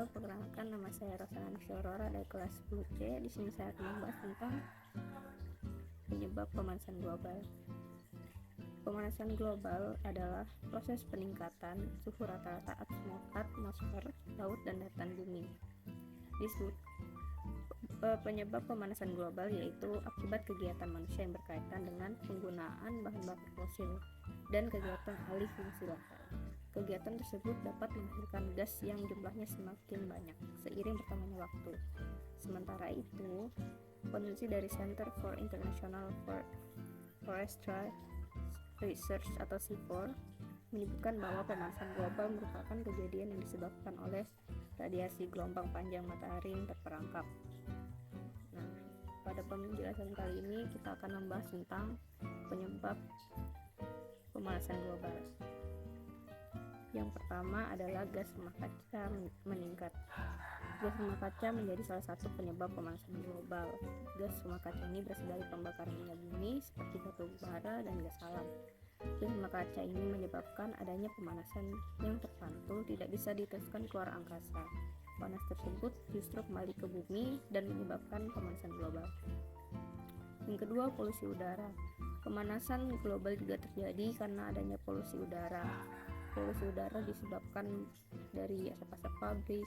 Global. Perkenalkan, nama saya Rosanani Aurora dari kelas 10C. Di sini saya akan membahas tentang penyebab pemanasan global. Pemanasan global adalah proses peningkatan suhu rata-rata atmosfer, laut, dan dataran bumi. Disebut penyebab pemanasan global yaitu akibat kegiatan manusia yang berkaitan dengan penggunaan bahan bakar fosil dan kegiatan alih fungsi lahan. Kegiatan tersebut dapat menghasilkan gas yang jumlahnya semakin banyak seiring bertambahnya waktu. Sementara itu, peneliti dari Center for International Forestry Research atau CIFOR menyebutkan bahwa pemanasan global merupakan kejadian yang disebabkan oleh radiasi gelombang panjang matahari yang terperangkap. Nah, pada penjelasan kali ini kita akan membahas tentang penyebab pemanasan global. Yang pertama adalah gas rumah kaca meningkat. Gas rumah kaca menjadi salah satu penyebab pemanasan global. Gas rumah kaca ini berasal dari pembakaran minyak bumi seperti batu bara dan gas alam. Gas rumah kaca ini menyebabkan adanya pemanasan yang terpantul tidak bisa diteruskan keluar angkasa. Panas tersebut justru kembali ke bumi dan menyebabkan pemanasan global. Yang kedua, polusi udara. Pemanasan global juga terjadi karena adanya polusi udara. Polusi udara disebabkan dari asap-asap pabrik,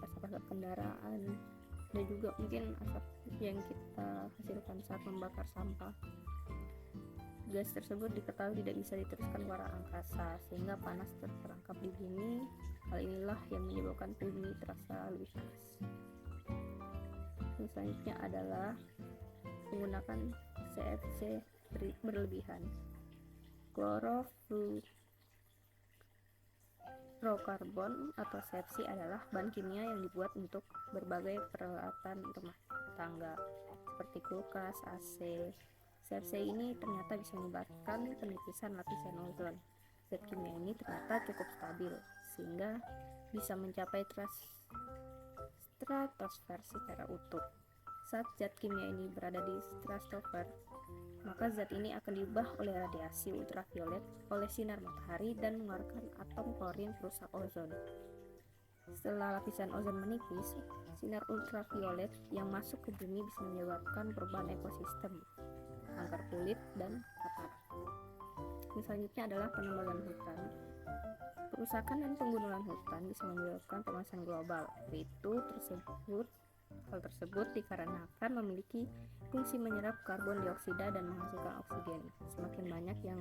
asap-asap kendaraan, dan juga mungkin asap yang kita hasilkan saat membakar sampah. Gas tersebut diketahui tidak bisa diteruskan ke arah angkasa sehingga panas terperangkap di bumi. Hal inilah yang menyebabkan bumi terasa lebih panas. Yang selanjutnya adalah menggunakan CFC berlebihan. Chlorofluorokarbon atau CFC adalah bahan kimia yang dibuat untuk berbagai peralatan rumah tangga seperti kulkas, AC. CFC ini ternyata bisa menyebabkan penipisan lapisan ozon. Zat kimia ini ternyata cukup stabil sehingga bisa mencapai stratosfer secara utuh. Saat zat kimia ini berada di stratosfer, maka zat ini akan diubah oleh radiasi ultraviolet oleh sinar matahari dan mengeluarkan atom klorin perusak ozon. Setelah lapisan ozon menipis, sinar ultraviolet yang masuk ke bumi bisa menyebabkan perubahan ekosistem, kanker kulit, dan katarak. Yang selanjutnya adalah penebangan hutan. Perusakan dan penggundulan hutan bisa menyebabkan pemanasan global. Hal tersebut dikarenakan memiliki fungsi menyerap karbon dioksida dan menghasilkan oksigen. Semakin banyak yang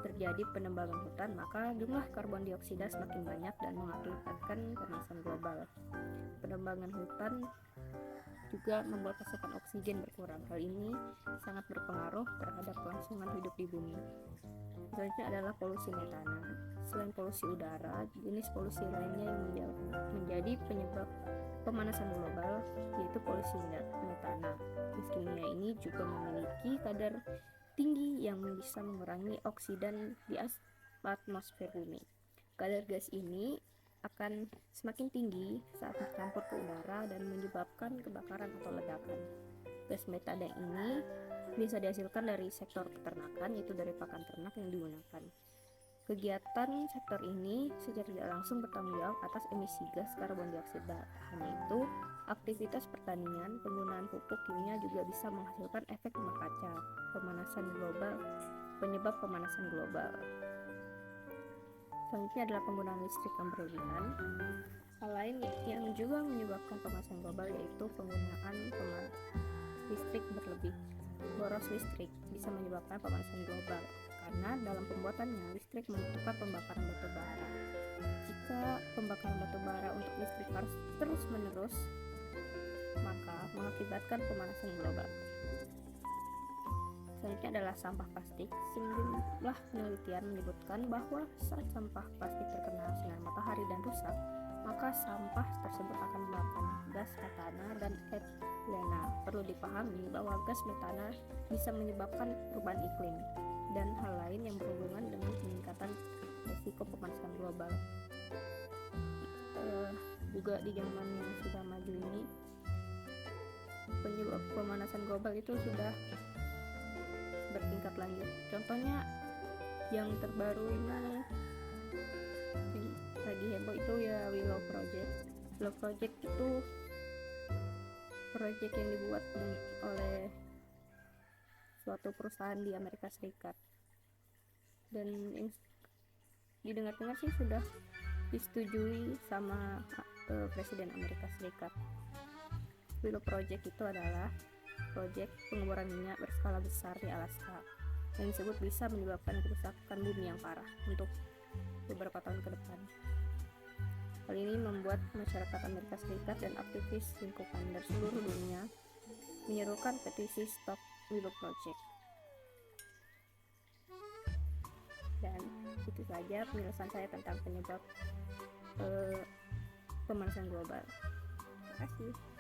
terjadi penebangan hutan, maka jumlah karbon dioksida semakin banyak dan mengakibatkan pemanasan global. Penebangan hutan juga membuat pasokan oksigen berkurang. Hal ini sangat berpengaruh terhadap kelangsungan hidup di bumi. Selanjutnya adalah polusi metana. Selain polusi udara, jenis polusi lainnya yang menjadi penyebab pemanasan global yaitu polusi metana. Gas kimia ini juga memiliki kadar tinggi yang bisa mengurangi oksidan di atmosfer bumi. Kadar gas ini akan semakin tinggi saat bercampur ke udara dan menyebabkan kebakaran atau ledakan. Gas metana ini bisa dihasilkan dari sektor peternakan, yaitu dari pakan ternak yang digunakan. Kegiatan sektor ini secara tidak langsung bertanggung jawab atas emisi gas karbon dioksida. Hanya itu, aktivitas pertanian, penggunaan pupuk kimia juga bisa menghasilkan efek rumah kaca. Penyebab pemanasan global. Selanjutnya adalah penggunaan listrik yang berlebihan. Hal lain yang juga menyebabkan pemanasan global yaitu penggunaan listrik berlebih. Boros listrik bisa menyebabkan pemanasan global karena dalam pembuatannya listrik membutuhkan pembakaran batu bara. Jika pembakaran batu bara untuk listrik harus terus-menerus, maka mengakibatkan pemanasan global. Selanjutnya adalah sampah plastik. Sejumlah penelitian menyebutkan bahwa saat sampah plastik terkena sinar matahari dan rusak, maka sampah tersebut akan mengeluarkan gas metana dan etilena. Perlu dipahami bahwa gas metana bisa menyebabkan perubahan iklim dan hal lain yang berhubungan dengan peningkatan risiko pemanasan global. Juga di zaman yang sudah maju ini, penyebab pemanasan global itu sudah bertingkat lanjut. Contohnya yang terbaru ini yang lagi heboh itu ya Willow Willow Project itu proyek yang dibuat oleh suatu perusahaan di Amerika Serikat, dan yang didengar-dengar sih sudah disetujui sama Presiden Amerika Serikat. Willow Project itu adalah proyek pengeboran minyak berskala besar di Alaska yang disebut bisa menyebabkan kerusakan bumi yang parah untuk beberapa tahun ke depan. Hal ini membuat masyarakat Amerika Serikat dan aktivis lingkungan dari seluruh dunia menyerukan petisi Stop Willow Project. Dan itu saja penjelasan saya tentang penyebab pemanasan global. Terima kasih.